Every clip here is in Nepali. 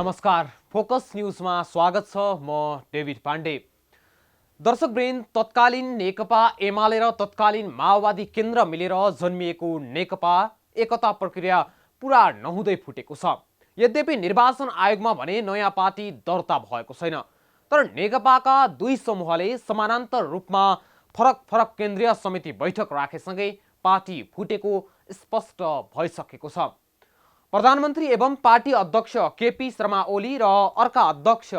नमस्कार, फोकस न्यूजमा स्वागत छ। म डेभिड पाण्डे। दर्शकवृन्द, तत्कालीन नेकपा एमाले र तत्कालीन माओवादी केन्द्र मिलेर जन्मिएको नेकपा एकता प्रक्रिया पूरा नहुँदै फुटेको छ। यद्यपि निर्वाचन आयोगमा भने नयाँ पार्टी दर्ता भएको छैन। तर नेकपाका दुई समूहले समानान्तर रूपमा फरक फरक केन्द्रीय समिति बैठक राखेसँगै पार्टी फुटेको स्पष्ट भइसकेको छ। प्रधानमन्त्री एवं पार्टी अध्यक्ष केपी शर्मा ओली र अर्का अध्यक्ष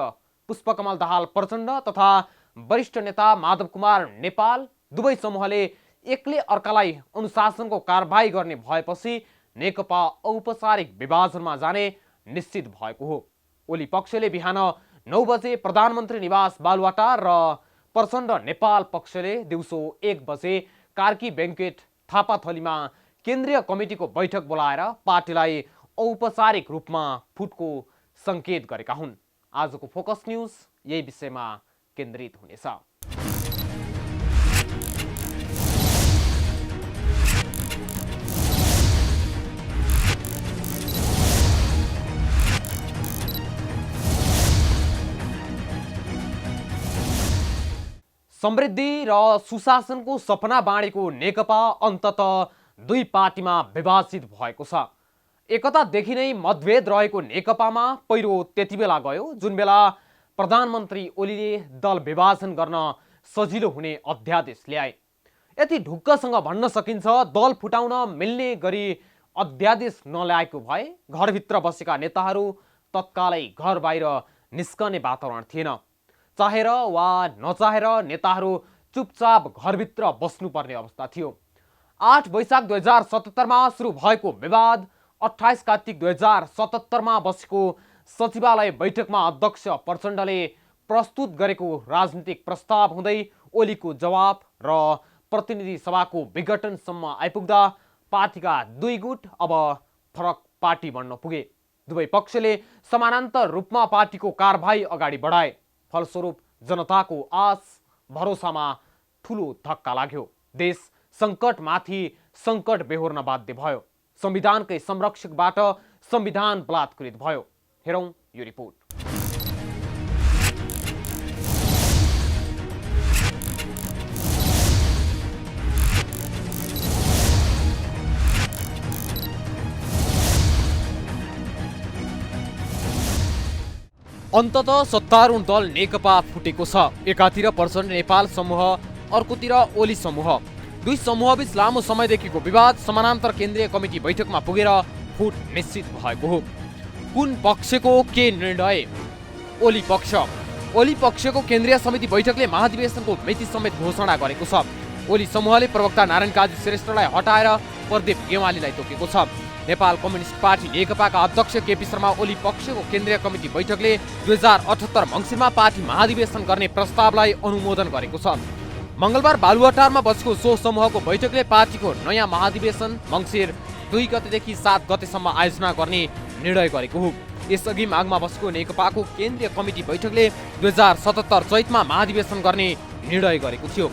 पुष्पकमल दाहाल प्रचण्ड तथा वरिष्ठ नेता माधव कुमार नेपाल दुवै समूहले एकले अर्कालाई अनुशासनको कारबाही गर्ने भएपछि नेकपा औपचारिक विभाजनमा जाने निश्चित भएको हो। ओली पक्षले बिहान 9 बजे प्रधानमन्त्री निवास बालुवाटार र प्रचण्ड नेपाल पक्षले दिउँसो 1 बजे कार्की बैंक्वेट थापाथलीमा केन्द्रीय कमिटीको बैठक बोलाएर पार्टीलाई औपचारिक रूपमा फुटको संकेत गरेका हुन्। आजको फोकस न्यूज यही विषयमा केन्द्रित हुनेछ। समृद्धि र सुशासनको सपना बाँडेको नेकपा अन्ततः दुई पार्टीमा विभाजित भएको छ। एकतादेखि नै मतभेद रहेको नेकपामा पहिरो त्यति बेला गयो जुन बेला प्रधानमन्त्री ओलीले दल विभाजन गर्न सजिलो हुने अध्यादेश ल्याए। यति ढुक्कसँग भन्न सकिन्छ दल फुटाउन मिल्ने गरी अध्यादेश नल्याएको भए घरभित्र बसेका नेताहरू तत्कालै घर बाहिर निस्कने वातावरण थिएन। चाहेर वा नचाहेर नेताहरू चुपचाप घरभित्र बस्नुपर्ने अवस्था थियो। 8 वैशाख 2077 मा सुरु भएको विवाद 28 कार्तिक 2077 मा बसेको सचिवालय बैठकमा अध्यक्ष प्रचण्डले प्रस्तुत गरेको राजनीतिक प्रस्ताव हुँदै ओलीको जवाब र प्रतिनिधि सभाको विघटनसम्म आइपुग्दा पार्टीका दुई गुट अब फरक पार्टी बन्न पुगे। दुवै पक्षले समानान्तर रूपमा पार्टीको कारबाही अगाडि बढाए। फलस्वरूप जनताको आश भरोसामा ठूलो धक्का लाग्यो। देश संकटमाथि संकट बेहोर्न बाध्य भयो। संविधानकै संरक्षकबाट संविधान बलात्कृत भयो। हेरौं यो रिपोर्ट। अन्ततः सत्तारूढ दल नेकपा फुटेको छ। एकातिर प्रचण्ड नेपाल समूह, अर्कोतिर ओली समूह। दुई समूहबीच लामो समयदेखिको विवाद समानान्तर केन्द्रीय कमिटी बैठकमा पुगेर फुट निश्चित भएको हो। कुन पक्षको के निर्णय? ओली पक्षको केन्द्रीय समिति बैठकले महाधिवेशनको मिति समेत घोषणा गरेको छ। ओली समूहले प्रवक्ता नारायण काजी श्रेष्ठलाई हटाएर प्रदीप गेवालीलाई तोकेको छ। नेपाल कम्युनिस्ट पार्टी नेकपाका अध्यक्ष केपी शर्मा ओली पक्षको केन्द्रीय कमिटी बैठकले 2078 मङ्सिरमा पार्टी महाधिवेशन गर्ने प्रस्तावलाई अनुमोदन गरेको छ। मंगलबार बालुवाटारमा बसेको सो समूहको बैठकले पार्टीको नयाँ महाधिवेशन मङ्सिर 2 गतेदेखि 7 गतेसम्म आयोजना गर्ने निर्णय गरेको हो। यसअघि मागमा बसेको नेकपाको केन्द्रीय कमिटी बैठकले 2077 चैतमा महाधिवेशन गर्ने निर्णय गरेको थियो।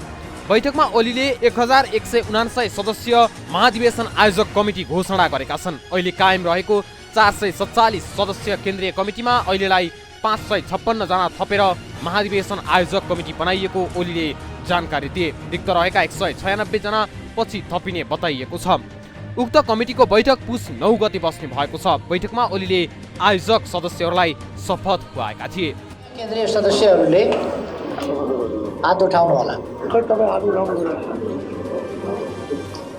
बैठकमा ओलीले 1179 सदस्य महाधिवेशन आयोजक कमिटी घोषणा गरेका छन्। अहिले कायम रहेको 447 सदस्य केन्द्रीय कमिटीमा अहिलेलाई 556 जना थपेर महाधिवेशन आयोजक कमिटी बनाइएको ओलीले जानकारी दिए। रिक्त रहेका 196 जना पछि थपिने बताइएको छ। उक्त कमिटीको बैठक पुस 9 गते बस्ने भएको छ। बैठकमा ओलीले आयोजक सदस्यहरूलाई शपथ खुवाएका थिए। केन्द्रीय सदस्यहरूले हात उठाउनु होला।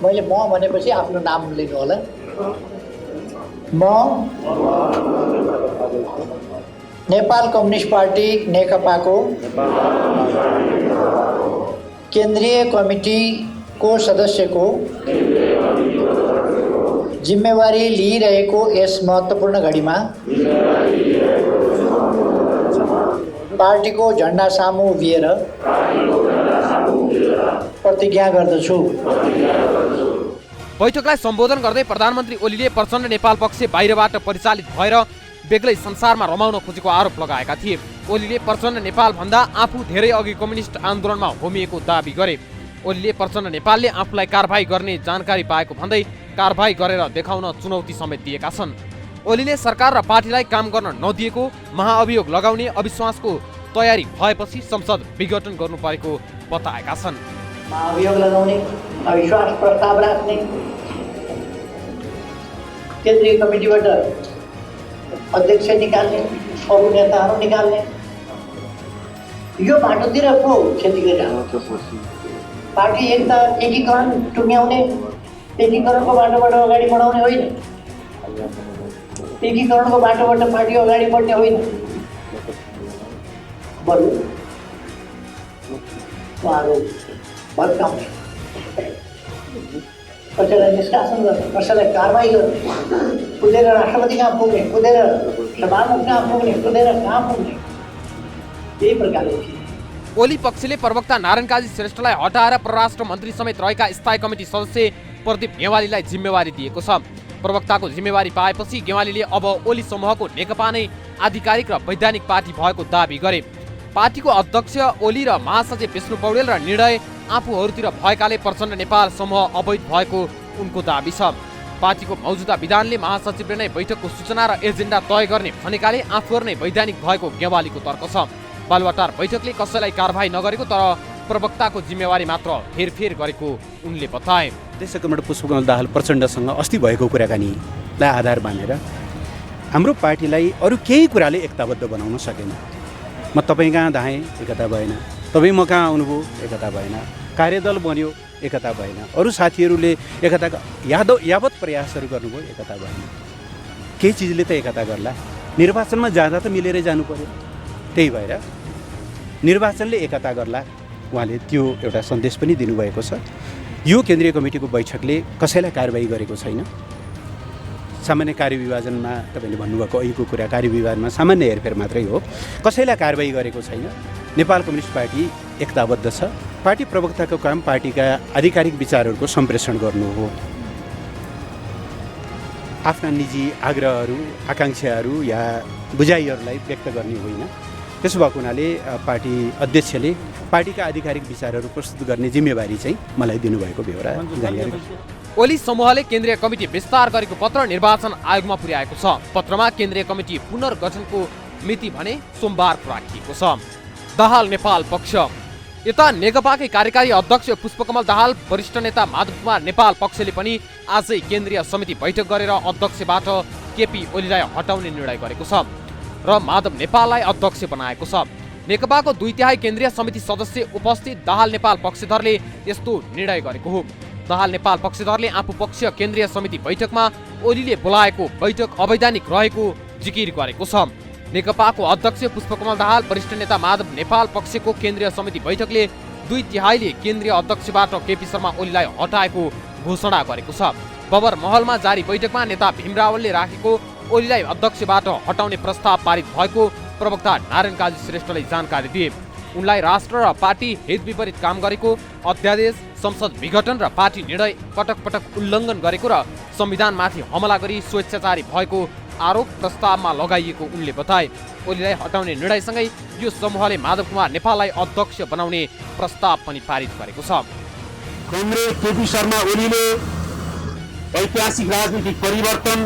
मैले म भनेपछि आफ्नो नाम लिनु होला। म नेपाल कम्युनिस्ट पार्टी नेकपाको केन्द्रीय कमिटीको सदस्यको जिम्मेवारी लिइरहेको यस महत्त्वपूर्ण घडीमा पार्टीको झण्डा सामु उभिएर प्रतिज्ञा गर्दछु। बैठकलाई सम्बोधन गर्दै प्रधानमन्त्री ओलीले प्रचण्ड नेपाल पक्ष बाहिरबाट परिचालित भएर बेग्लै संसारमा रमाउन खोजेको आरोप लगाएका थिए। ओलीले प्रचण्ड नेपाल भन्दा आफू धेरै अघि कम्युनिस्ट आन्दोलनमा होमिएको दाबी गरे। ओलीले प्रचण्ड नेपालले आफूलाई कारबाही गर्ने जानकारी पाएको भन्दै कारबाही गरेर देखाउन चुनौती समेत दिएका छन्। ओलीले सरकार र पार्टीलाई काम गर्न नदिएको, महाअभियोग लगाउने अविश्वासको तयारी भएपछि संसद विघटन गर्नु परेको बताएका छन्। महाअभियोग लगाउने, अविश्वास प्रस्ताव राख्ने, केन्द्रीय कमिटीबाट अध्यक्ष निकाल्ने, अरू नेताहरू निकाल्ने, यो बाटोतिर पो खेती गरिरहेको छ। पार्टी एकता एकीकरण टुङ्ग्याउने, एकीकरणको बाटोबाट अगाडि बढाउने होइन, एकीकरणको बाटोबाट पार्टी अगाडि बढ्ने होइन, बरु उहाँहरू भत्काउने, कसैलाई निष्कासन गर्ने, कसैलाई कारवाही गर्ने, कुदेर राष्ट्रपति कहाँ पुग्ने, कुदेर सभामुख कहाँ पुग्ने, कुदेर कहाँ पुग्ने, यही प्रकारले। ओली पक्षले प्रवक्ता नारायण काजी श्रेष्ठलाई हटाएर परराष्ट्र मन्त्री समेत रहेका स्थायी कमिटी सदस्य प्रदीप गेवालीलाई जिम्मेवारी दिएको छ। प्रवक्ताको जिम्मेवारी पाएपछि गेवालीले अब ओली समूहको नेकपा नै आधिकारिक र वैधानिक पार्टी भएको दावी गरे। पार्टीको अध्यक्ष ओली र महासचिव विष्णु पौडेल र निर्णय आफूहरूतिर भएकाले प्रचण्ड नेपाल समूह अवैध भएको उनको दावी छ। पार्टीको मौजुदा विधानले महासचिवले नै बैठकको सूचना र एजेन्डा तय गर्ने भनेकाले आफूहरू नै वैधानिक भएको गेवालीको तर्क छ। बालुवाटार बैठकले कसैलाई कारबाही नगरेको तर प्रवक्ताको जिम्मेवारी मात्र हेरफेर गरेको उनले बताए। अध्यक्ष कमरेड पुष्पकमल दाहाल प्रचण्डसँग अस्ति भएको कुराकानीलाई आधार मानेर हाम्रो पार्टीलाई अरू केही कुराले एकताबद्ध बनाउन सकेन। म तपाईँ कहाँ धाएँ, एकता भएन। तपाईँ म कहाँ आउनुभयो, एकता भएन। कार्यदल बन्यो, एकता भएन। अरू साथीहरूले एकताका यावत प्रयासहरू गर्नुभयो, एकता भएन। केही चिजले त एकता गर्ला। निर्वाचनमा जाँदा त मिलेरै जानु पर्यो। त्यही भएर निर्वाचनले एकता गर्ला, उहाँले त्यो एउटा सन्देश पनि दिनुभएको छ। यो केन्द्रीय कमिटीको बैठकले कसैलाई कारबाही गरेको छैन। सामान्य कार्यविभाजनमा तपाईँले भन्नुभएको अहिलेको कुरा कार्यविभाजनमा सामान्य हेरफेर मात्रै हो, कसैलाई कारबाही गरेको छैन। नेपाल कम्युनिस्ट पार्टी एकताबद्ध छ। पार्टी प्रवक्ताको काम पार्टीका आधिकारिक विचारहरूको सम्प्रेषण गर्नु हो। आफ्ना निजी आग्रहहरू, आकाङ्क्षाहरू या बुझाइहरूलाई व्यक्त गर्ने होइन। त्यसो भएको हुनाले पार्टी अध्यक्षले पार्टीका आधिकारिक विचारहरू प्रस्तुत गर्ने जिम्मेवारी चाहिँ मलाई दिनुभएको बेहोरा जानकारी। ओली समूहले केन्द्रीय कमिटी विस्तार गरेको पत्र निर्वाचन आयोगमा पुर्याएको छ। पत्रमा केन्द्रीय कमिटी पुनर्गठनको मिति भने सोमबारको राखिएको छ। दाहाल नेपाल पक्ष। यता नेकपाकै कार्यकारी अध्यक्ष पुष्पकमल दाहाल, वरिष्ठ नेता माधव कुमार नेपाल पक्षले पनि आजै केन्द्रीय समिति बैठक गरेर अध्यक्षबाट केपी ओलीलाई हटाउने निर्णय गरेको छ र माधव नेपाललाई अध्यक्ष बनाएको छ। नेकपाको 2/3 केन्द्रीय समिति सदस्य उपस्थित दाहाल नेपाल पक्षधरले यस्तो निर्णय गरेको हो। दाहाल नेपाल पक्षधरले आफू पक्षीय केन्द्रीय समिति बैठकमा ओलीले बोलाएको बैठक अवैधानिक रहेको जिकिर गरेको छ। नेकपाको अध्यक्ष पुष्पकमल दाहाल, वरिष्ठ नेता माधव नेपाल पक्षको केन्द्रीय समिति बैठकले 2/3 केन्द्रीय अध्यक्षबाट केपी शर्मा ओलीलाई हटाएको घोषणा गरेको छ। बबर महलमा जारी बैठकमा नेता भीम रावलले राखेको ओलीलाई अध्यक्षबाट हटाउने प्रस्ताव पारित भएको प्रवक्ता नारायण काजी श्रेष्ठले जानकारी दिए। उनलाई राष्ट्र र पार्टी हित विपरीत काम गरेको, अध्यादेश, संसद विघटन र पार्टी निर्णय पटक पटक उल्लङ्घन गरेको र संविधानमाथि हमला गरी स्वेच्छाचारी भएको आरोप प्रस्तावमा लगाइएको उनले बताए। ओलीलाई हटाउने निर्णयसँगै यो समूहले माधव कुमार नेपाललाई अध्यक्ष बनाउने प्रस्ताव पनि पारित गरेको छ। कमरेड केपी शर्मा ओलीले ऐतिहासिक राजनीतिक परिवर्तन,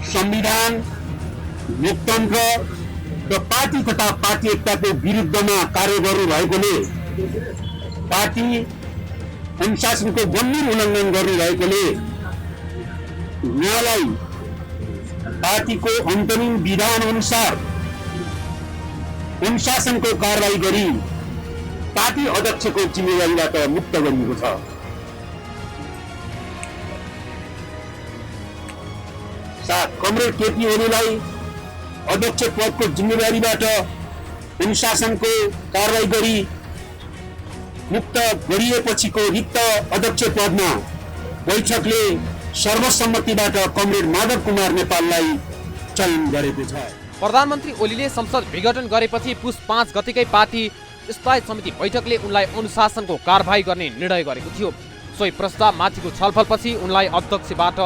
संविधान, लोकतन्त्र र पार्टी तथा पार्टी एकताको विरुद्धमा कार्य गर्नु भएकोले, पार्टी अनुशासनको गम्भीर उल्लङ्घन गर्नु भएकोले उहाँलाई पार्टीको अन्तरिम विधान अनुसार अनुशासनको कारबाही गरी पार्टी अध्यक्षको जिम्मेवारीबाट मुक्त गरिएको छ। कमरेड केपी ओलीलाई अध्यक्ष पदको जिम्मेवारीबाट अनुशासनको कारबाही गरी मुक्त गरिएपछिको रिक्त अध्यक्ष पदमा बैठकले सर्वसम्मतिबाट कमरेड माधव कुमार नेपाललाई चयन गरेको छ। प्रधानमन्त्री ओलीले संसद विघटन गरेपछि पुस 5 गतेकै पार्टी स्थायी समिति बैठकले उनलाई अनुशासनको कारबाही गर्ने निर्णय गरेको थियो। सोही प्रस्ताव माथिको छलफलपछि उनलाई अध्यक्षबाट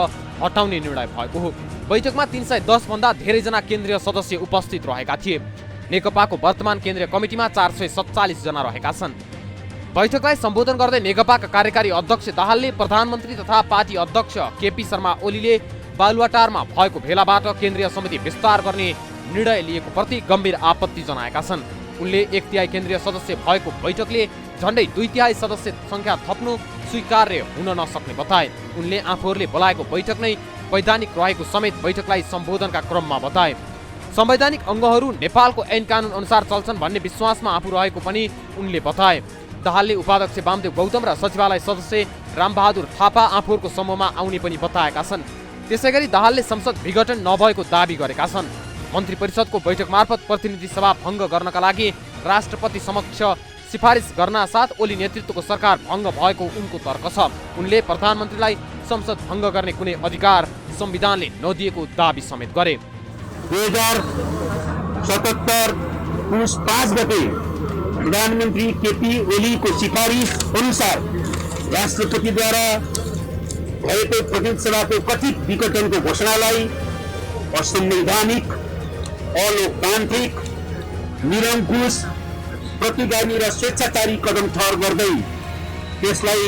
हटाउने निर्णय भएको हो। बैठकमा 310 भन्दा धेरैजना केन्द्रीय सदस्य उपस्थित रहेका थिए। नेकपाको वर्तमान केन्द्रीय कमिटीमा 447 जना रहेका छन्। बैठकलाई सम्बोधन गर्दै नेकपाका कार्यकारी अध्यक्ष दाहालले प्रधानमन्त्री तथा पार्टी अध्यक्ष केपी शर्मा ओलीले बालुवाटारमा भएको भेलाबाट केन्द्रीय समिति विस्तार गर्ने निर्णय लिएको प्रति गम्भीर आपत्ति जनाएका छन्। उनले 1/3 केन्द्रीय सदस्य भएको बैठकले झण्डै 2/3 सदस्य संख्या थप्नु स्वीकार्य हुन नसक्ने बताए। उनले आफूहरूले बोलाएको बैठक नै वैधानिक रहेको समेत बैठकलाई सम्बोधनका क्रममा बताए। संवैधानिक अङ्गहरू नेपालको ऐन कानुन अनुसार चल्छन् भन्ने विश्वासमा आफू रहेको पनि उनले बताए। दाहालले उपाध्यक्ष वामदेव गौतम र सचिवालय सदस्य रामबहादुर थापा आफूहरूको समूहमा आउने पनि बताएका छन्। त्यसैगरी दाहालले संसद विघटन नभएको दाबी गरेका छन्। मन्त्री परिषदको बैठक मार्फत प्रतिनिधि सभा भङ्ग गर्नका लागि राष्ट्रपति समक्ष सिफारिस गर्न साथ ओली नेतृत्वको सरकार भङ्ग भएको उनको तर्क छ। उनले प्रधानमन्त्रीलाई संसद भङ्ग गर्ने कुनै अधिकार संविधानले नदिएको दाबी समेत गरे। 2077 पुस 5 गते प्रधानमन्त्री केपी ओलीको सिफारिस अनुसार राष्ट्रपतिद्वारा भएको प्रतिनिधि सभाको कथित विघटनको घोषणालाई असंवैधानिक, अलोकतान्त्रिक, निरङ्कुश, प्रतिगामी र स्वेच्छाचारी कदम ठहर गर्दै त्यसलाई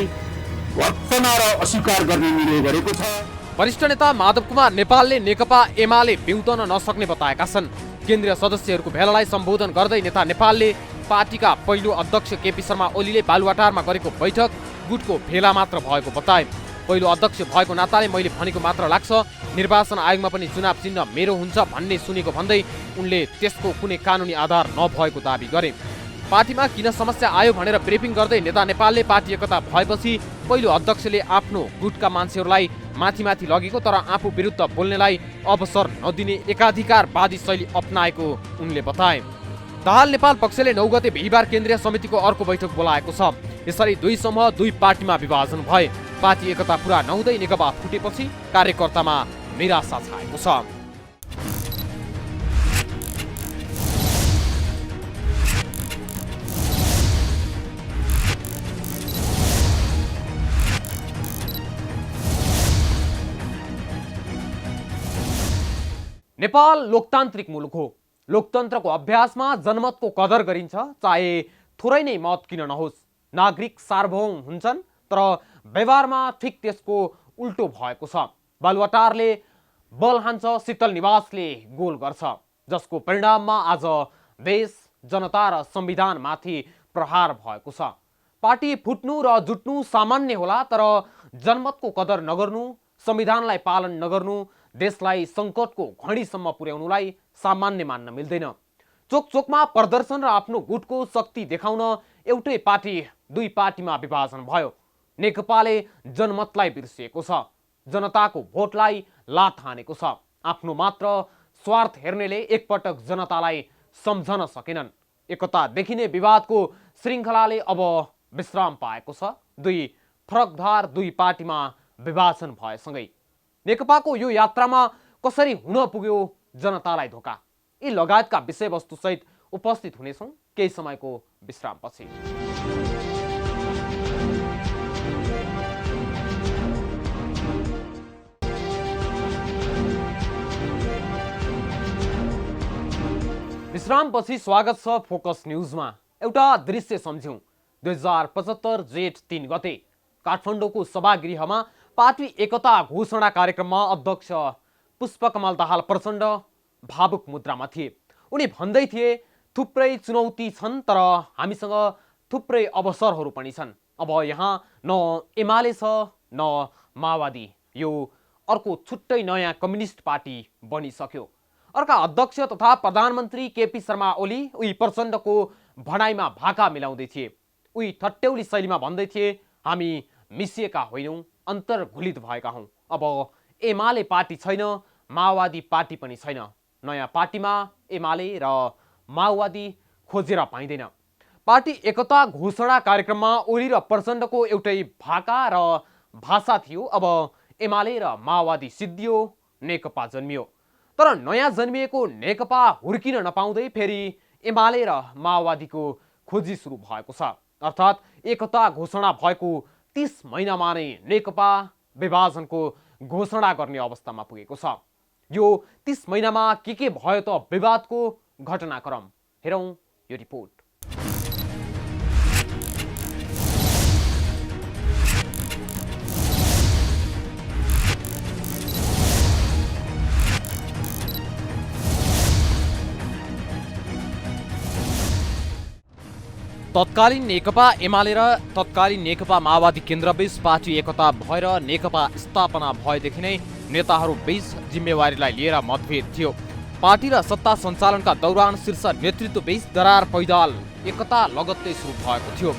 भत्सना र अस्वीकार गर्ने निर्णय गरेको छ। वरिष्ठ नेता माधव कुमार नेपालले नेकपा एमाले बिउतन नसक्ने बताएका छन्। केन्द्रीय सदस्यहरूको भेलालाई सम्बोधन गर्दै नेता नेपालले पार्टीका पहिलो अध्यक्ष केपी शर्मा ओलीले बालुवाटारमा गरेको बैठक गुटको भेला मात्र भएको बताए। पहिलो अध्यक्ष भएको नाताले मैले भनेको मात्र लाग्छ, निर्वाचन आयोगमा पनि चुनाव चिन्ह मेरो हुन्छ भन्ने सुनेको भन्दै उनले त्यसको कुनै कानुनी आधार नभएको दाबी गरे। पार्टीमा किन समस्या आयो भनेर ब्रिफिङ गर्दै नेता नेपालले पार्टी एकता भएपछि पहिलो अध्यक्षले आफ्नो गुटका मान्छेहरूलाई माथि लगेको तर आफू विरुद्ध बोल्नेलाई अवसर नदिने एकाधिकारवादी शैली अपनाएको उनले बताए। दाहाल नेपाल पक्षले 9 गते बिहिबार केन्द्रीय समितिको अर्को बैठक बोलाएको छ। यसरी दुई समूह दुई पार्टीमा विभाजन भए। पार्टी एकता पुरा नहुँदै नेकपा फुटेपछि कार्यकर्तामा निराशा छाएको छ। नेपाल लोकतान्त्रिक मुलुक हो। लोकतन्त्रको अभ्यासमा जनमतको कदर गरिन्छ, चाहे थोरै नै मत किन नहोस्। नागरिक सार्वभौम हुन्छन्, तर व्यवहारमा ठिक त्यसको उल्टो भएको छ। बालुवाटारले बल हान्छ, शीतल निवासले गोल गर्छ, जसको परिणाममा आज देश, जनता र संविधानमाथि प्रहार भएको छ। पार्टी फुट्नु र जुट्नु सामान्य होला, तर जनमतको कदर नगर्नु, संविधानलाई पालन नगर्नु, देशलाई सङ्कटको घडीसम्म पुर्याउनुलाई सामान्य मान्न मिल्दैन। चोक चोकमा प्रदर्शन र आफ्नो गुटको शक्ति देखाउन एउटै पार्टी दुई पार्टीमा विभाजन भयो। नेकपाले जनमतलाई बिर्सिएको छ, जनताको भोटलाई लात हानेको छ। आफ्नो मात्र स्वार्थ हेर्नेले एकपटक जनतालाई सम्झन सकेनन्। एकता देखिने विवादको श्रृङ्खलाले अब विश्राम पाएको छ। दुई फरकधार दुई पार्टीमा विभाजन भएसँगै नेकपाको यो यात्रामा कसरी हुन पुग्यो जनतालाई धोका, यी लगायतका विषयवस्तुसहित उपस्थित हुनेछौँ केही समयको विश्रामपछि। विश्रामपछि स्वागत छ फोकस न्यूजमा। एउटा दृश्य सम्झ्यौं। 2075 जेठ 3 गते काठमाडौँको सभागृहमा पार्टी एकता घोषणा कार्यक्रममा अध्यक्ष पुष्पकमल दाहाल प्रचण्ड भावुक मुद्रामा थिए। उनी भन्दै थिए, थुप्रै चुनौती छन्, तर हामीसँग थुप्रै अवसरहरू पनि छन्। अब यहाँ न एमाले छ न माओवादी, यो अर्को छुट्टै नयाँ कम्युनिस्ट पार्टी बनिसक्यो। अर्का अध्यक्ष तथा प्रधानमन्त्री केपी शर्मा ओली उही प्रचण्डको भनाइमा भाका मिलाउँदै थिए। उही ठट्यौली शैलीमा भन्दै थिए, हामी मिसिएका होइनौँ, अन्तर्घुलित भएका हौँ। अब एमाले पार्टी छैन, माओवादी पार्टी पनि छैन। नयाँ पार्टीमा एमाले र माओवादी खोजेर पाइँदैन। पार्टी एकता घोषणा कार्यक्रममा ओली र प्रचण्डको एउटै भाका र भाषा थियो। अब एमाले र माओवादी सिद्धियो, नेकपा जन्मियो। तर नयाँ जन्मिएको नेकपा हुर्किन नपाउँदै फेरि एमाले र माओवादीको खोजी सुरु भएको छ। अर्थात् एकता घोषणा भएको 30 महिनामा नै नेकपा विभाजनको घोषणा गर्ने अवस्थामा पुगेको छ। यो 30 महिनामा के भयो त विवादको घटनाक्रम, हेरौँ यो रिपोर्ट। तत्कालीन नेकपा एमाले र तत्कालीन नेकपा माओवादी केन्द्रबीच पार्टी एकता भएर नेकपा स्थापना भएदेखि नै नेताहरूबीच जिम्मेवारीलाई लिएर मतभेद थियो। पार्टी र सत्ता सञ्चालनका दौरान शीर्ष नेतृत्वबीच दरार पैदाल एकता लगत्तै सुरु भएको थियो।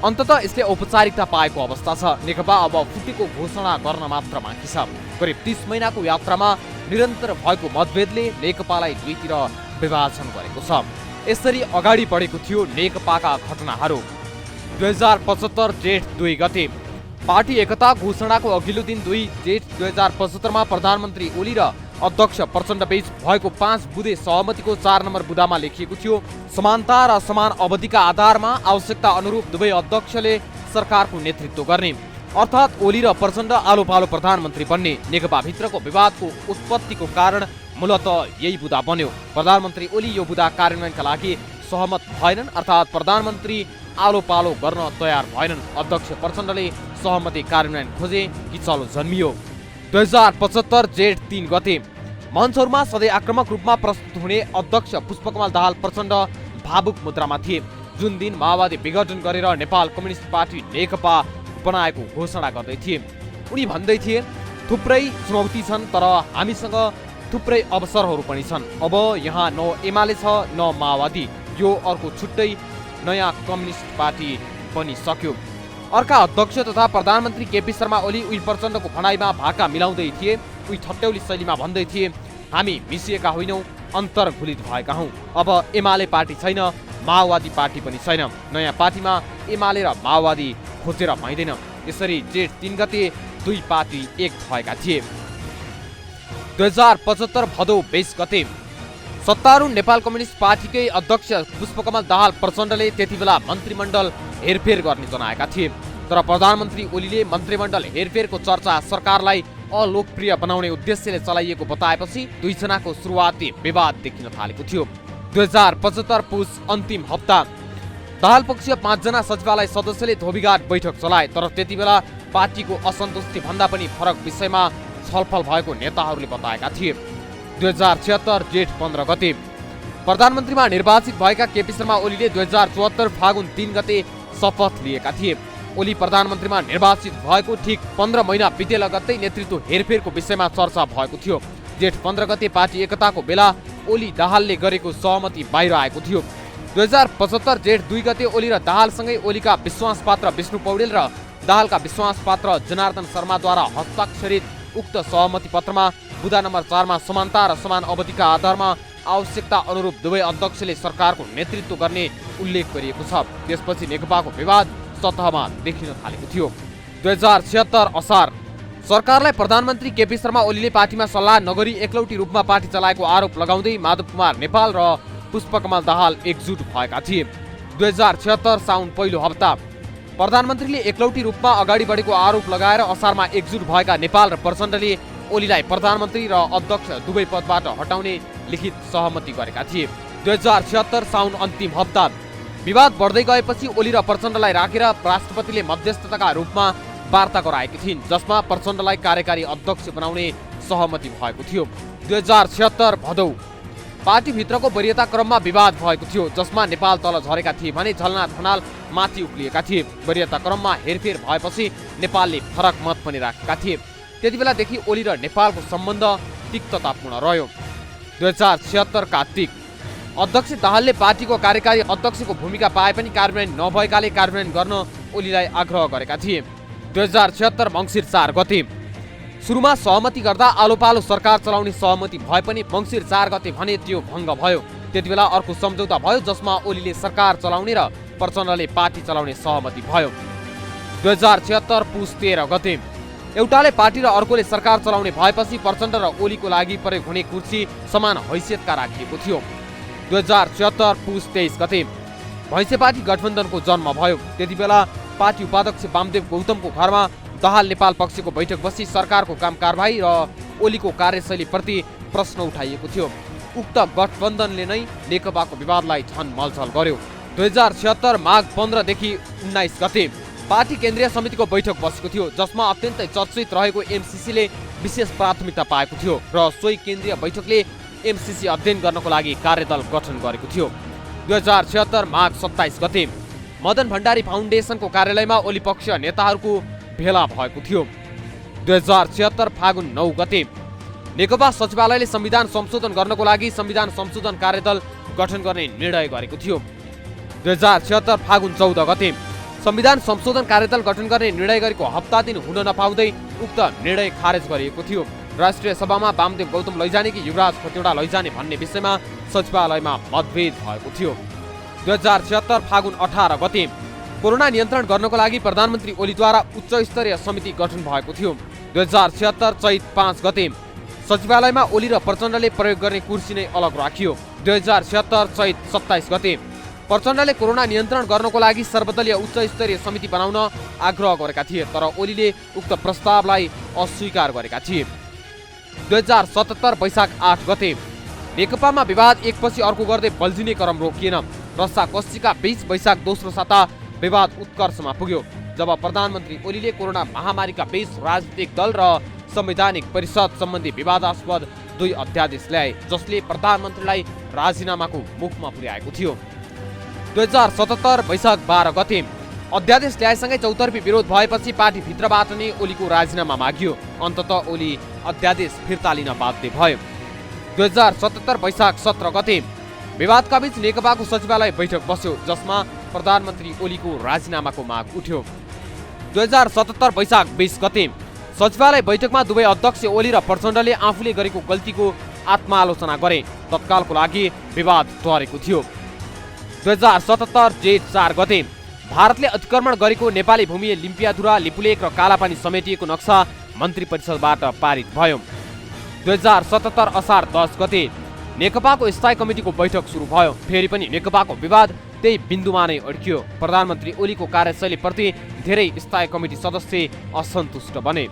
अन्ततः यसले औपचारिकता पाएको अवस्था छ। नेकपा अब फुटेको घोषणा गर्न मात्र बाँकी छ। करिब 30 महिनाको यात्रामा निरन्तर भएको मतभेदले नेकपालाई दुईतिर विभाजन गरेको छ। यसरी अगाडि बढेको थियो नेकपाका घटनाहरू। 2075 जेठ 2 गते पार्टी एकता घोषणाको अघिल्लो दिन 2 जेठ 2075 मा प्रधानमन्त्री ओली र अध्यक्ष प्रचण्ड बीच भएको 5 बुँदे सहमतिको 4 नम्बर बुँदामा लेखिएको थियो, समानता र समान अवधिका आधारमा आवश्यकता अनुरूप दुवै अध्यक्षले सरकारको नेतृत्व गर्ने, अर्थात् ओली र प्रचण्ड आलो पालो प्रधानमन्त्री बन्ने। नेकपा भित्रको विवादको उत्पत्तिको कारण मूलतः यही बुँदा बन्यो। प्रधानमन्त्री ओली यो बुँदा कार्यान्वयनका लागि सहमत भएनन्, अर्थात् प्रधानमन्त्री आलो पालो गर्न तयार भएनन्। अध्यक्ष प्रचण्डले सहमति कार्यान्वयन खोजे कि चलो जन्मियो। 2075 जेठ 3 गते मञ्चहरूमा सधैँ आक्रामक रूपमा प्रस्तुत हुने अध्यक्ष पुष्पकमल दाहाल प्रचण्ड भावुक मुद्रामा थिए। जुन दिन माओवादी विघटन गरेर नेपाल कम्युनिस्ट पार्टी नेकपा बनाएको घोषणा गर्दै थिए, उनी भन्दै थिए थुप्रै चुनौती छन् तर हामीसँग थुप्रै अवसरहरू पनि छन्। अब यहाँ न एमाले छ न माओवादी, यो अर्को छुट्टै नयाँ कम्युनिस्ट पार्टी बनिसक्यो। अर्का अध्यक्ष तथा प्रधानमन्त्री केपी शर्मा ओली उही प्रचण्डको भनाइमा भाका मिलाउँदै थिए। उही ठट्यौली शैलीमा भन्दै थिए हामी मिसिएका होइनौँ, अन्तर्घुलित भएका हौँ। अब एमाले पार्टी छैन, माओवादी पार्टी पनि छैन। नयाँ पार्टीमा एमाले र माओवादी खोजेर पाइँदैन। यसरी जेठ 3 गते दुई पार्टी एक भएका थिए। 2075 भदौ 20 गते सत्तारूढ नेपाल कम्युनिस्ट पार्टीकै अध्यक्ष पुष्पकमल दाहाल प्रचण्डले त्यति बेला मन्त्रीमण्डल हेरफेर गर्ने जनाएका थिए। तर प्रधानमन्त्री ओलीले मन्त्रीमण्डल हेरफेरको चर्चा सरकारलाई अलोकप्रिय बनाउने उद्देश्यले चलाइएको बताएपछि दुईजनाको सुरुवाती विवाद देखिन थालेको थियो। 2075 पुस अन्तिम हप्ता दाहाल पक्षीय 5 जना सचिवालय सदस्यले धोबीघाट बैठक चलाए। तर त्यति बेला पार्टीको असन्तुष्टि भन्दा पनि फरक विषयमा छलफल भएको नेताहरूले बताएका थिए। 2076 जेठ 15 गते प्रधानमन्त्रीमा निर्वाचित भएका केपी शर्मा ओलीले 2074 फागुन 3 गते शपथ लिएका थिए। ओली प्रधानमन्त्रीमा निर्वाचित भएको ठीक 15 महिना बिते लगत्तै नेतृत्व हेरफेरको विषयमा चर्चा भएको थियो। जेठ 15 गते पार्टी एकताको बेला ओली दाहालले गरेको सहमति बाहिर आएको थियो। 2075 जेठ 2 गते ओली र दाहालसँगै ओलीका विश्वासपात्र विष्णु पौडेल र दाहालका विश्वासपात्र जनार्दन शर्माद्वारा हस्ताक्षरित उक्त सहमति पत्रमा बुँदा नम्बर 4 मा समानता र समान अवधिका आधारमा आवश्यकता अनुरूप दुवै अध्यक्षले सरकारको नेतृत्व गर्ने उल्लेख गरिएको छ। त्यसपछि नेकपाको विवाद सतहमा देखिन थालेको थियो। 2076 असार सरकारलाई प्रधानमन्त्री केपी शर्मा ओलीले पार्टीमा सल्लाह नगरी एकलौटी रूपमा पार्टी चलाएको आरोप लगाउँदै माधव कुमार नेपाल र पुष्पकमल दाहाल एकजुट भएका थिए। 2076 साउन पहिलो हप्ता प्रधानमन्त्रीले एकलौटी रूपमा अगाडि बढेको आरोप लगाएर असारमा एकजुट भएका नेपाल र प्रचण्डले ओलीलाई प्रधानमन्त्री र अध्यक्ष दुवै पदबाट हटाउने लिखित सहमति गरेका थिए। 2076 साउन अन्तिम हप्ता विवाद बढ्दै गएपछि ओली र प्रचण्डलाई राखेर राष्ट्रपतिले मध्यस्थताका रूपमा वार्ता गराएकी थिइन्, जसमा प्रचण्डलाई कार्यकारी अध्यक्ष बनाउने सहमति भएको थियो। 2076 भदौ पार्टीभित्रको वरियता क्रममा विवाद भएको थियो, जसमा नेपाल तल झरेका थिए भने झलनाथ खनाल माथि उक्लिएका थिए। वरियता क्रममा हेरफेर भएपछि नेपालले फरक मत पनि राखेका थिए। त्यति बेलादेखि ओली र नेपालको सम्बन्ध तिक्ततापूर्ण रह्यो। 2076 कार्तिक अध्यक्ष दाहालले पार्टीको कार्यकारी अध्यक्षको भूमिका पाए पनि कार्यान्वयन नभएकाले कार्यान्वयन गर्न ओलीलाई आग्रह गरेका थिए। 2076 मङ्सिर 4 गते सुरुमा सहमति गर्दा आलोपालो सरकार चलाउने सहमति भए पनि मङ्सिर 4 गते भने त्यो भङ्ग भयो। त्यति बेला अर्को सम्झौता भयो, जसमा ओलीले सरकार चलाउने र प्रचण्डले पार्टी चलाउने सहमति भयो। 2076 पुस 13 गते एउटाले पार्टी र अर्कोले सरकार चलाउने भएपछि प्रचण्ड र ओलीको लागि प्रयोग हुने कुर्सी समान हैसियतका राखिएको थियो। 2076 पुस 23 गते भैँसे पार्टी गठबन्धनको जन्म भयो। त्यति बेला पार्टी उपाध्यक्ष वामदेव गौतमको घरमा दाहाल नेपाल पक्षको बैठक बसी सरकारको काम कारबाही र ओलीको कार्यशैलीप्रति प्रश्न उठाइएको थियो। उक्त गठबन्धनले नै नेकपाको विवादलाई झन मलझल गर्यो। 2076 माघ 15 देखि 19 गते पार्टी केन्द्रीय समितिको बैठक बसेको थियो, जसमा अत्यन्तै चर्चित रहेको एमसीसीले विशेष प्राथमिकता पाएको थियो र सोही केन्द्रीय बैठकले एमसीसी अध्ययन गर्नको लागि कार्यदल गठन गरेको थियो। 2076 माघ 27 गते मदन भण्डारी फाउन्डेसनको कार्यालयमा ओली पक्षीय नेताहरूको भेला भएको थियो। 2076 फागुन 9 गते नेकपा सचिवालयले संविधान संशोधन गर्नको लागि संविधान संशोधन कार्यदल गठन गर्ने निर्णय गरेको थियो। 2076 फागुन 14 गते संविधान संशोधन कार्यदल गठन गर्ने निर्णय गरेको हप्ता दिन हुन नपाउँदै उक्त निर्णय खारेज गरिएको थियो। राष्ट्रिय सभामा वामदेव गौतम लैजाने कि युवराज खतिवडा लैजाने भन्ने विषयमा सचिवालयमा मतभेद भएको थियो। 2076 फागुन 18 गते कोरोना नियन्त्रण गर्नको लागि प्रधानमन्त्री ओलीद्वारा उच्च स्तरीय समिति गठन भएको थियो। 2076 चैत 5 गते सचिवालयमा ओली र प्रचण्डले प्रयोग गर्ने कुर्सी नै अलग राखियो। 2076 चैत 27 गते प्रचण्डले कोरोना नियन्त्रण गर्नको लागि सर्वदलीय उच्च स्तरीय समिति बनाउन आग्रह गरेका थिए, तर ओलीले उक्त प्रस्तावलाई अस्वीकार गरेका थिए। 2077 वैशाख 8 गते नेकपामा विवाद एकपछि अर्को गर्दै बल्झिने क्रम रोकिएन। रस्सा कस्सीका बीच वैशाख दोस्रो साता विवाद उत्कर्षमा पुग्यो जब प्रधानमन्त्री ओलीले कोरोना महामारीका बीच राजनीतिक दल र संवैधानिक परिषद सम्बन्धी विवादास्पद 2 अध्यादेश ल्याए, जसले प्रधानमन्त्रीलाई राजीनामाको मुखमा पुर्याएको थियो। 2077 वैशाख 12 गते अध्यादेश ल्याएसँगै चौतर्फी विरोध भएपछि पार्टीभित्रबाट नै ओलीको राजीनामा मागियो। अन्ततः ओली अध्यादेश फिर्ता लिन बाध्य भयो। 2077 वैशाख 17 गते विवादका बीच नेकपाको सचिवालय बैठक बस्यो, जसमा प्रधानमन्त्री ओलीको राजीनामाको माग उठ्यो। 2077 वैशाख 20 गते सचिवालय बैठकमा दुवै अध्यक्ष ओली र प्रचण्डले आफूले गरेको गल्तीको आत्मालोचना गरे। तत्कालको लागि विवाद टरेको थियो। 2077 जेठ 4 गते भारतले अतिक्रमण गरेको नेपाली भूमि लिम्पियाधुरा, लिपुलेक र कालापानी समेटिएको नक्सा मन्त्री परिषदबाट पारित भयो। 2077 असार 10 गते नेकपाको स्थायी कमिटीको बैठक सुरु भयो। फेरि पनि नेकपाको विवाद त्यही बिन्दुमा नै अड्कियो। प्रधानमन्त्री ओलीको कार्यशैलीप्रति धेरै स्थायी कमिटी सदस्य असन्तुष्ट बने।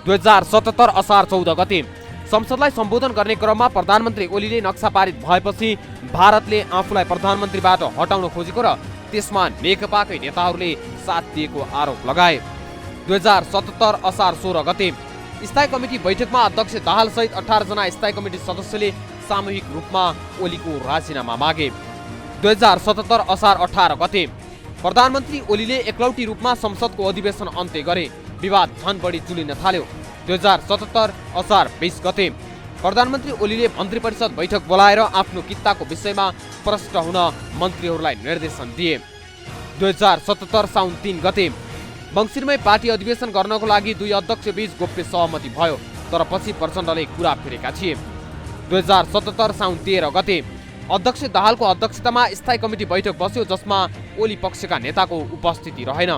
2077 असार 14 गते संसदलाई सम्बोधन गर्ने क्रममा प्रधानमन्त्री ओलीले नक्सा पारित भएपछि भारतले आफूलाई प्रधानमन्त्रीबाट हटाउन खोजेको र त्यसमा नेकपाकै नेताहरूले साथ दिएको आरोप लगाए। 2077 असार 16 गते स्थायी कमिटी बैठकमा अध्यक्ष दाहाल सहित 18 जना स्थायी कमिटी सदस्यले सामूहिक रूपमा ओलीको राजीनामा मागे। 2077 असार 18 गते प्रधानमन्त्री ओलीले एकलौटी रूपमा संसदको अधिवेशन अन्त्य गरे। विवाद झन बढी चुलिन थाल्यो। 2077 असार 20 गते प्रधानमन्त्री ओलीले मन्त्री परिषद बैठक बोलाएर आफ्नो कित्ताको विषयमा प्रष्ट हुन मन्त्रीहरूलाई निर्देशन दिए। 2077 साउन 3 गते मङ्सिरमै पार्टी अधिवेशन गर्नको लागि 2 अध्यक्ष बीच गोप्य सहमति भयो, तर पछि प्रचण्डले कुरा फेरेका थिए। 2077 साउन 13 गते अध्यक्ष दाहालको अध्यक्षतामा स्थायी कमिटी बैठक बस्यो, जसमा ओली पक्षका नेताको उपस्थिति रहेन।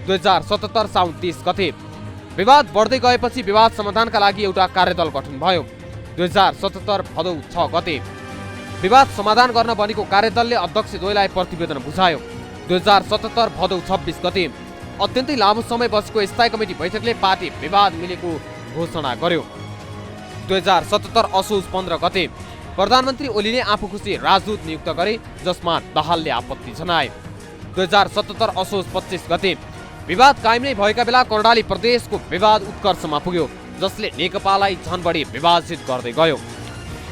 2077 साउन 30 गते विवाद बढ्दै गएपछि विवाद समाधानका लागि एउटा कार्यदल गठन भयो। 2077 भदौ 6 गते विवाद समाधान गर्न बनेको कार्यदलले अध्यक्ष द्वयलाई प्रतिवेदन बुझायो। 2077 भदौ 26 गते अत्यन्तै लामो समय बसेको स्थायी कमिटी बैठकले पार्टी विवाद मिलेको घोषणा गर्यो। 2077 असोज 15 गते प्रधानमन्त्री ओलीले आफू खुसी राजदूत नियुक्त गरे, जसमा दाहालले आपत्ति जनाए। 2077 असोज 25 गते विवाद कायम नै भएका बेला कर्णाली प्रदेशको विवाद उत्कर्षमा पुग्यो, जसले नेकपालाई झन बढी विभाजित गर्दै गयो।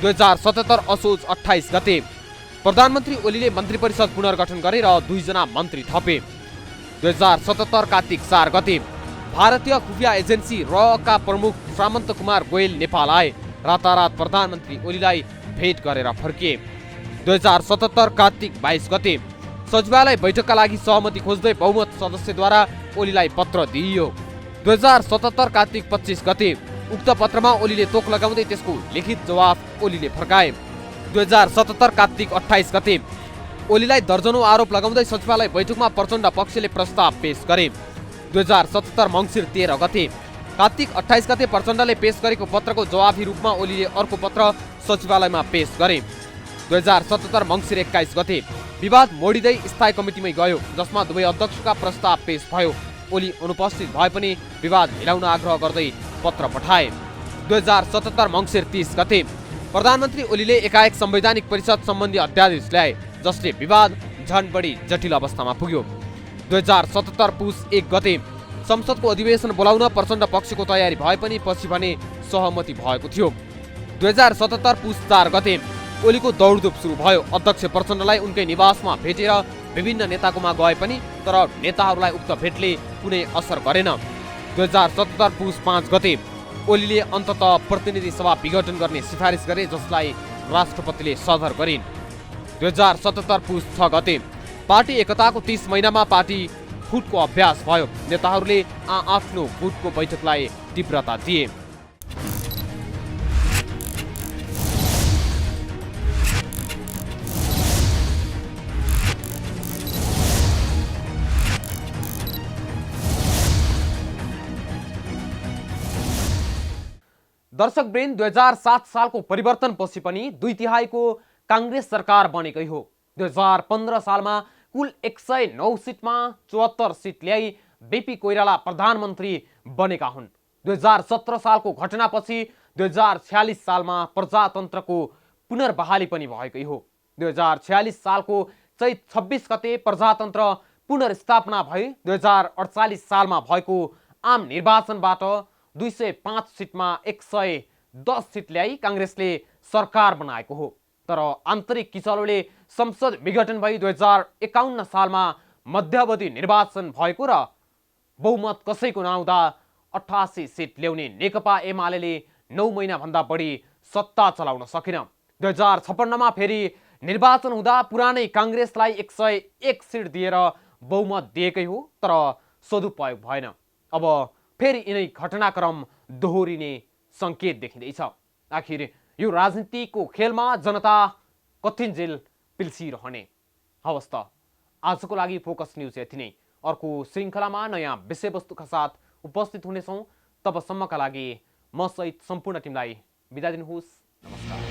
2077 असोज 28 गते प्रधानमन्त्री ओलीले मन्त्री परिषद पुनर्गठन गरे र 2 जना मन्त्री थपे। 2077 कार्तिक 4 गते भारतीय खुफिया एजेन्सी रका प्रमुख सामन्त कुमार गोयल नेपाल आए। रातारात प्रधानमन्त्री ओलीलाई भेट गरेर फर्किए। 2077 कार्तिक 22 गते सचिवालय बैठकका लागि सहमति खोज्दै बहुमत सदस्यद्वारा ओलीलाई पत्र दिइयो। 2077 कार्तिक 25 गते उक्त पत्रमा ओलीले तोक लगाउँदै त्यसको लिखित जवाफ ओलीले फर्काए। 2077 कार्तिक 28 गते ओलीलाई दर्जनौं आरोप लगाउँदै सचिवालय बैठकमा प्रचण्ड पक्षले प्रस्ताव पेश गरे। 2077 मङ्सिर 13 गते कार्तिक 28 गते प्रचण्डले पेश गरेको पत्रको जवाफी रूपमा ओलीले अर्को पत्र सचिवालयमा पेश गरे। 2077 मङ्सिर 21 गते विवाद मोडिँदै स्थायी कमिटीमै गयो, जसमा दुवै अध्यक्षका प्रस्ताव पेश भयो। ओली अनुपस्थित भए पनि विवाद मिलाउन आग्रह गर्दै पत्र पठाए। 2077 मङ्सिर 30 गते प्रधानमन्त्री ओलीले एकाएक संवैधानिक परिषद सम्बन्धी अध्यादेश ल्याए, जसले विवाद झन बढी जटिल अवस्थामा पुग्यो। 2077 पुस 1 गते संसदको अधिवेशन बोलाउन प्रचण्ड पक्षको तयारी भए पनि पछि भने सहमति भएको थियो। 2077 पुस 4 गते ओलीको दौडधुप सुरु भयो। अध्यक्ष प्रचण्डलाई उनकै निवासमा भेटेर विभिन्न नेताकोमा गए पनि तर नेताहरूलाई उक्त भेटले कुनै असर गरेन। 2077 पुस 5 गते ओलीले अन्ततः प्रतिनिधि सभा विघटन गर्ने सिफारिस गरे, जसलाई राष्ट्रपतिले सदर गरिन्। 2077 पुस 6 गते पार्टी एकताको 30 महिनामा पार्टी फुटको अभ्यास भयो। नेताहरूले आफ्नो गुटको बैठकलाई तीव्रता दिए। दर्शकवृन्द, 2007 सालको परिवर्तनपछि पनि 2/3 काङ्ग्रेस सरकार बनेकै हो। 2015 सालमा कुल 109 सिटमा 74 सिट ल्याई बीपी कोइराला प्रधानमन्त्री बनेका हुन्। 2017 सालको घटनापछि 2046 सालमा प्रजातन्त्रको पुनर्बहाली पनि भएकै हो। 2046 सालको चैत 26 गते प्रजातन्त्र पुनर्स्थापना भई 2048 सालमा भएको आम निर्वाचनबाट 205 सिटमा 110 सिट ल्याई काङ्ग्रेसले सरकार बनाएको हो। तर आन्तरिक किचलोले संसद विघटन भई 2051 सालमा मध्यावधि निर्वाचन भएको र बहुमत कसैको नआउँदा 88 सिट ल्याउने नेकपा एमाले 9 महिनाभन्दा बढी सत्ता चलाउन सकेन। 2056 मा फेरि निर्वाचन हुँदा पुरानै काङ्ग्रेसलाई 101 सिट दिएर बहुमत दिएकै हो, तर सदुपयोग भएन। अब फेरि यिनै घटनाक्रम दोहोरिने सङ्केत देखिँदैछ। आखिर यो राजनीतिको खेलमा जनता कतिन्जेल पिल्सिरहने? हवस् त, आजको लागि फोकस न्युज यति नै। अर्को श्रृङ्खलामा नयाँ विषयवस्तुका साथ उपस्थित हुनेछौँ। तबसम्मका लागि म सहित सम्पूर्ण टिमलाई बिदा दिनुहोस्। नमस्कार।